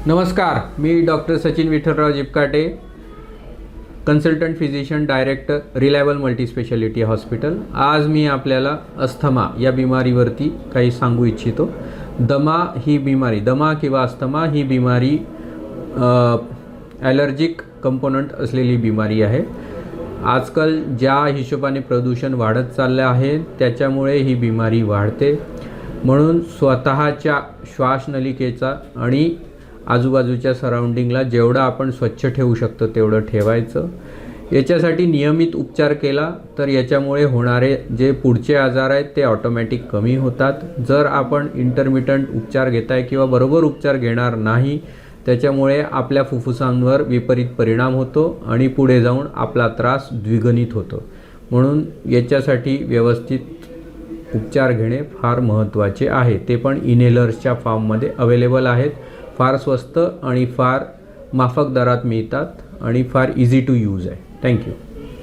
नमस्कार, मी doctor Sachin Vitthalrao Jipkate, consultant physician, director, reliable multispeciality hospital. आज मी आपल्याला अस्थमा या बिमारीवरती काही सांगू इच्छितो। दमा ही बिमारी, दमा किंवा अस्थमा ही बिमारी ॲलर्जिक कंपोनंट असलेली बिमारी आहे। आजकाल ज्या हिशोबाने प्रदूषण वाढत चालले आहे त्याच्यामुळे ही बिमारी वाढते। म्हणून स्वतःच्या श्वासनलिकेचा आणि आजूबाजूच्या सराउंडिंगला जेवढं आपण स्वच्छ ठेवू शकतो तेवढं ठेवायचं। याच्यासाठी नियमित उपचार केला तर याच्यामुळे होणारे जे पुढचे आजार आहेत ते ऑटोमॅटिक कमी होतात। जर आपण इंटरमिटंट उपचार घेताय किंवा बरोबर उपचार घेणार नाही त्याच्यामुळे आपल्या फुफ्फुसांवर विपरीत परिणाम होतो आणि पुढे जाऊन आपला त्रास द्विगुणित होतो। म्हणून याच्यासाठी व्यवस्थित उपचार घेणे फार महत्त्वाचे आहे। ते पण इनहेलर्सच्या फॉर्ममध्ये अवेलेबल आहेत। फार स्वस्त आणि फार माफक दरात मिळतात आणि फार इझी टू यूज आहे। थँक्यू।